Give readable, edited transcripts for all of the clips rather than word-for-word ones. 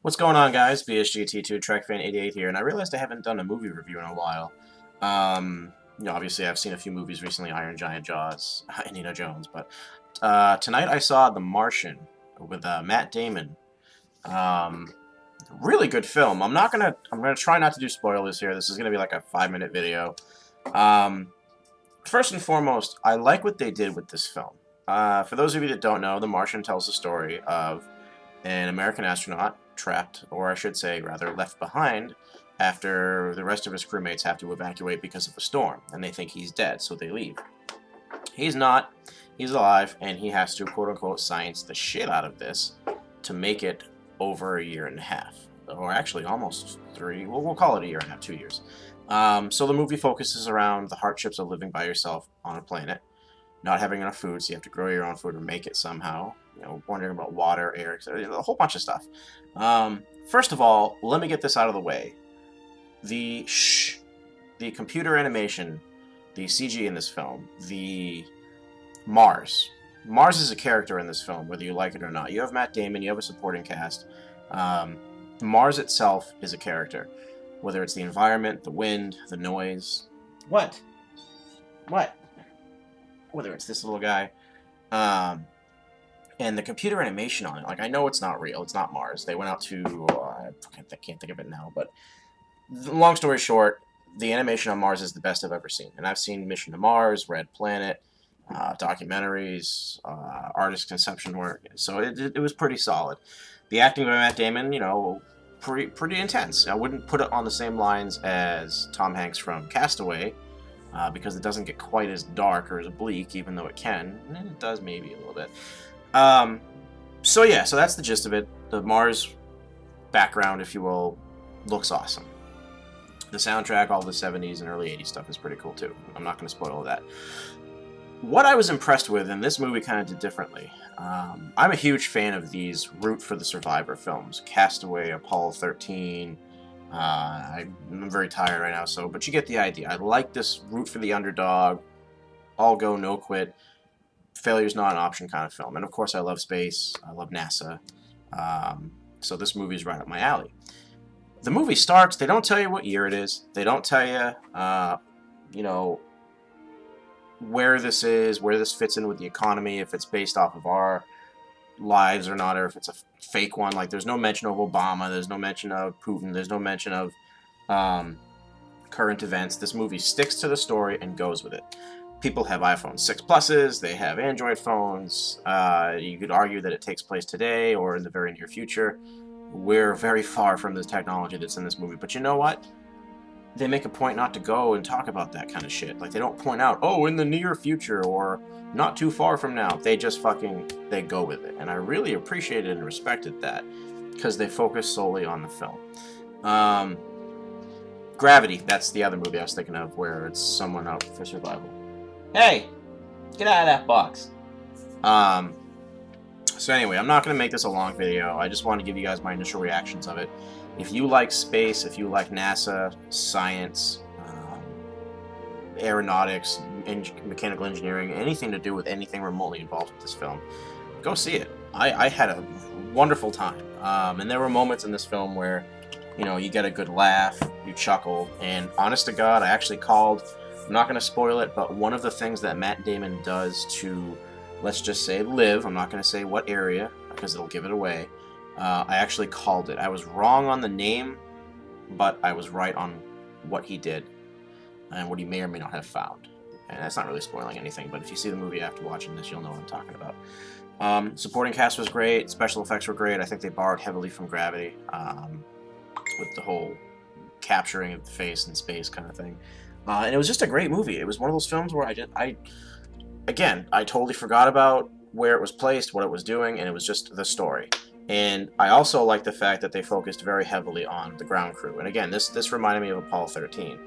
What's going on, guys? BSGT2 TrekFan88 here, and I realized I haven't done a movie review in a while. Obviously I've seen a few movies recently, Iron Giant, Jaws, Indiana Jones, but tonight I saw The Martian with Matt Damon. Um, Really good film. I'm gonna try not to do spoilers here. This is gonna be like a 5-minute video. Um, First and foremost, I like what they did with this film. For those of you that don't know, The Martian tells the story of an American astronaut trapped, or I should say, rather, left behind after the rest of his crewmates have to evacuate because of a storm, and they think he's dead, so they leave. He's not. He's alive, and he has to, quote-unquote, science the shit out of this to make it over a year and a half. Or actually, almost 3. Well, we'll call it a year and a half, 2 years. So the movie focuses around the hardships of living by yourself on a planet, not having enough food, so you have to grow your own food or make it somehow. Wondering about water, air, etc. A whole bunch of stuff. First of all, let me get this out of the way. The computer animation, the CG in this film, the Mars. Mars is a character in this film, whether you like it or not. You have Matt Damon, you have a supporting cast. Mars itself is a character. Whether it's the environment, the wind, the noise. What? Whether it's this little guy. And the computer animation on it, like, I know it's not real. It's not Mars. They went out to... I can't think of it now, but... Long story short, the animation on Mars is the best I've ever seen. And I've seen Mission to Mars, Red Planet, documentaries, artist conception work. So it was pretty solid. The acting by Matt Damon, pretty intense. I wouldn't put it on the same lines as Tom Hanks from Castaway, because it doesn't get quite as dark or as bleak, even though it can. And it does maybe a little bit. So that's the gist of it. The Mars background, if you will, looks awesome. The soundtrack, all the 70s and early 80s stuff is pretty cool too. I'm not going to spoil that. What I was impressed with, and this movie kind of did differently, I'm a huge fan of these root for the survivor films. Castaway, Apollo 13. I'm very tired right now, but you get the idea. I like this root for the underdog, all go, no quit, failure's not an option kind of film. And of course I love space, I love NASA, so this movie's right up my alley. The movie starts, they don't tell you what year it is, they don't tell you, where this is, where this fits in with the economy, if it's based off of our lives or not, or if it's a fake one. Like, there's no mention of Obama, there's no mention of Putin, there's no mention of current events. This movie sticks to the story and goes with it. People have iPhone 6 Pluses, they have Android phones. You could argue that it takes place today or in the very near future. We're very far from the technology that's in this movie, but you know what? They make a point not to go and talk about that kind of shit. Like, they don't point out, oh, in the near future or not too far from now. They just they go with it. And I really appreciated and respected that because they focus solely on the film. Gravity, that's the other movie I was thinking of where it's someone out for survival. Hey, get out of that box. So anyway, I'm not going to make this a long video. I just want to give you guys my initial reactions of it. If you like space, if you like NASA, science, aeronautics, mechanical engineering, anything to do with anything remotely involved with this film, go see it. I had a wonderful time. And there were moments in this film where, you get a good laugh, you chuckle, and honest to God, I actually called, I'm not going to spoil it, but one of the things that Matt Damon does to, let's just say, live, I'm not going to say what area, because it'll give it away, I actually called it. I was wrong on the name, but I was right on what he did and what he may or may not have found. And that's not really spoiling anything, but if you see the movie after watching this, you'll know what I'm talking about. Supporting cast was great. Special effects were great. I think they borrowed heavily from Gravity, with the whole capturing of the face in space kind of thing. And it was just a great movie. It was one of those films where I totally forgot about where it was placed, what it was doing, and it was just the story. And I also like the fact that they focused very heavily on the ground crew. And again, this reminded me of Apollo 13,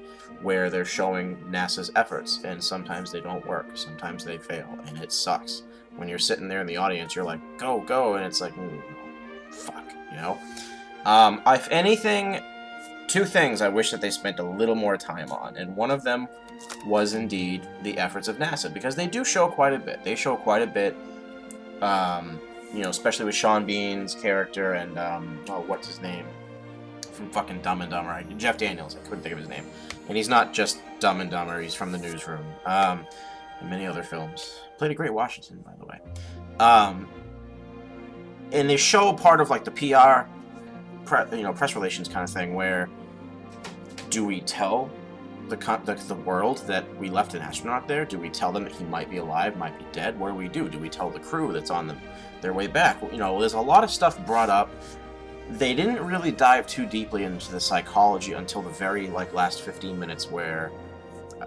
where they're showing NASA's efforts, and sometimes they don't work, sometimes they fail, and it sucks. When you're sitting there in the audience, you're like, go, go, and it's like, fuck, If anything, two things I wish that they spent a little more time on, and one of them was indeed the efforts of NASA, because they do show quite a bit. They show quite a bit you know, especially with Sean Bean's character and oh, what's his name from fucking Dumb and Dumber? Jeff Daniels. I couldn't think of his name. And he's not just Dumb and Dumber. He's from The Newsroom and many other films. Played a great Washington, by the way. And they show part of like the PR, press relations kind of thing, where do we tell the world that we left an astronaut there? Do we tell them that he might be alive, might be dead? What do we do? Do we tell the crew that's on their way back? You know, there's a lot of stuff brought up. They didn't really dive too deeply into the psychology until the very last 15 minutes, where,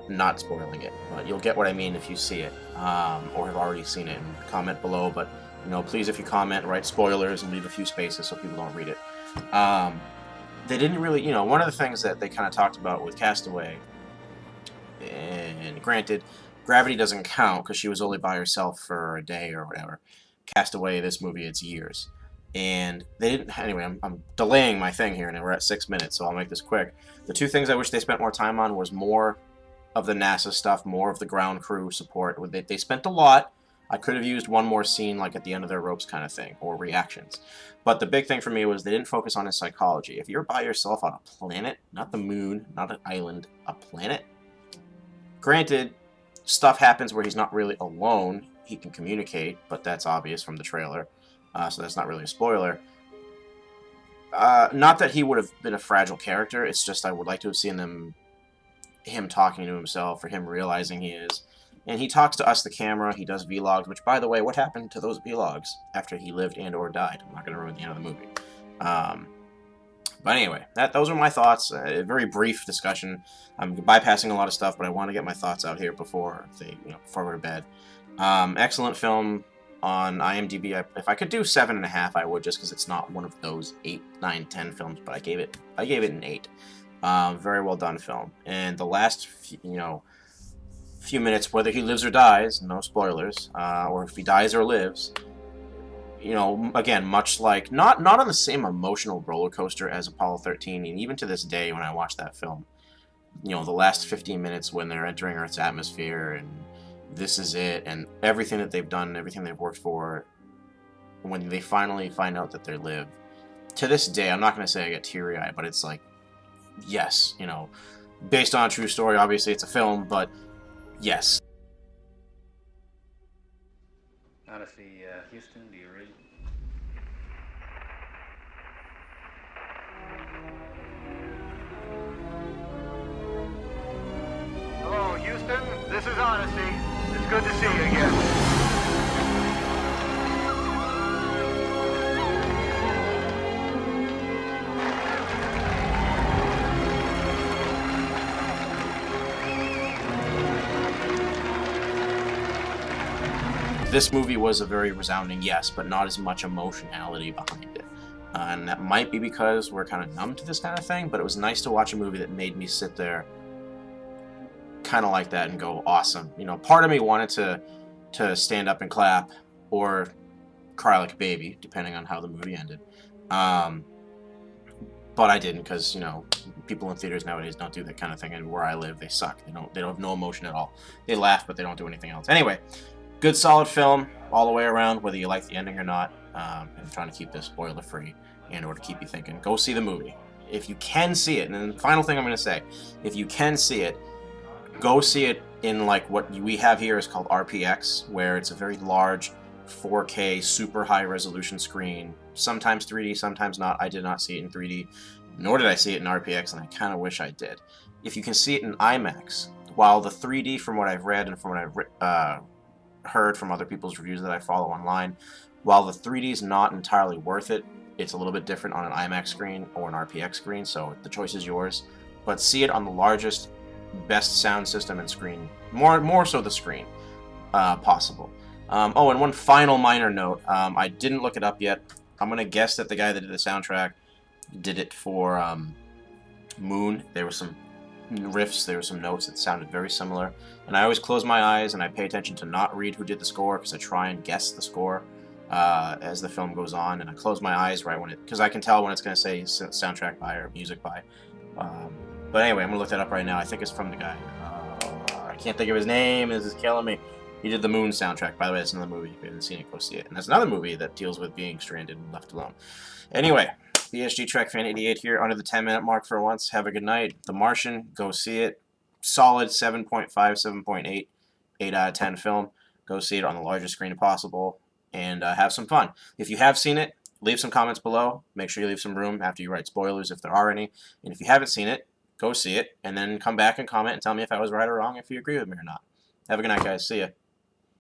not spoiling it, but you'll get what I mean if you see it, or have already seen it, and comment below. But you know, please, if you comment, write spoilers and leave a few spaces so people don't read it. They didn't really, you know, one of the things that they kind of talked about with Castaway, and granted, gravity doesn't count because she was only by herself for a day or whatever. Castaway, this movie, it's years. And they didn't, anyway, I'm delaying my thing here, and we're at 6 minutes, so I'll make this quick. The two things I wish they spent more time on was more of the NASA stuff, more of the ground crew support. They spent a lot. I could have used one more scene, like at the end of their ropes kind of thing, or reactions. But the big thing for me was they didn't focus on his psychology. If you're by yourself on a planet, not the moon, not an island, a planet, granted, stuff happens where he's not really alone. He can communicate, but that's obvious from the trailer, so that's not really a spoiler. Not that he would have been a fragile character, it's just I would like to have seen him talking to himself, or him realizing he is. And he talks to us, the camera. He does vlogs, which, by the way, what happened to those vlogs after he lived and or died? I'm not going to ruin the end of the movie. But anyway, those are my thoughts. A very brief discussion. I'm bypassing a lot of stuff, but I want to get my thoughts out here before before we go to bed. Excellent film on IMDb. If I could do 7.5, I would, just because it's not one of those 8, 9, 10 films. But I gave it an 8. Very well done film. And the last, few minutes, whether he lives or dies, no spoilers, or if he dies or lives, again, much like, not on the same emotional roller coaster as Apollo 13, and even to this day when I watch that film, the last 15 minutes when they're entering Earth's atmosphere, and this is it, and everything that they've done, everything they've worked for, when they finally find out that they live, to this day, I'm not going to say I get teary-eyed, but it's like, yes, based on a true story, obviously it's a film, but yes. Honestly, Houston, do you read? Hello, Houston. This is Odyssey. It's good to see you again. This movie was a very resounding yes, but not as much emotionality behind it. And that might be because we're kind of numb to this kind of thing, but it was nice to watch a movie that made me sit there kind of like that and go, awesome. Part of me wanted to stand up and clap or cry like a baby, depending on how the movie ended. But I didn't, because, people in theaters nowadays don't do that kind of thing, and where I live, they suck. They don't have no emotion at all. They laugh, but they don't do anything else. Anyway, good solid film all the way around, whether you like the ending or not. I'm trying to keep this spoiler free in order to keep you thinking. Go see the movie. If you can see it, and then the final thing I'm going to say, if you can see it, go see it in what we have here is called RPX, where it's a very large 4K super high resolution screen, sometimes 3D, sometimes not. I did not see it in 3D, nor did I see it in RPX, and I kind of wish I did. If you can see it in IMAX, while the 3D, from what I've read and from what I've heard from other people's reviews that I follow online, while the 3D is not entirely worth it, it's a little bit different on an IMAX screen or an RPX screen, so the choice is yours. But see it on the largest, best sound system and screen, more so the screen possible. Oh, and one final minor note, I didn't look it up yet. I'm going to guess that the guy that did the soundtrack did it for Moon. There were some riffs, there were some notes that sounded very similar, and I always close my eyes and I pay attention to not read who did the score, because I try and guess the score as the film goes on, and I close my eyes right when because I can tell when it's going to say soundtrack by or music by. But anyway, I'm going to look that up right now. I think it's from the guy. I can't think of his name. This is killing me. He did the Moon soundtrack. By the way, that's another movie. If you haven't seen it, go see it. And that's another movie that deals with being stranded and left alone. Anyway, BSG Trek Fan 88 here, under the 10-minute mark for once. Have a good night. The Martian, go see it. Solid 7.5, 7.8, 8 out of 10 film. Go see it on the largest screen possible and have some fun. If you have seen it, leave some comments below. Make sure you leave some room after you write spoilers if there are any. And if you haven't seen it, go see it and then come back and comment and tell me if I was right or wrong, if you agree with me or not. Have a good night, guys. See ya.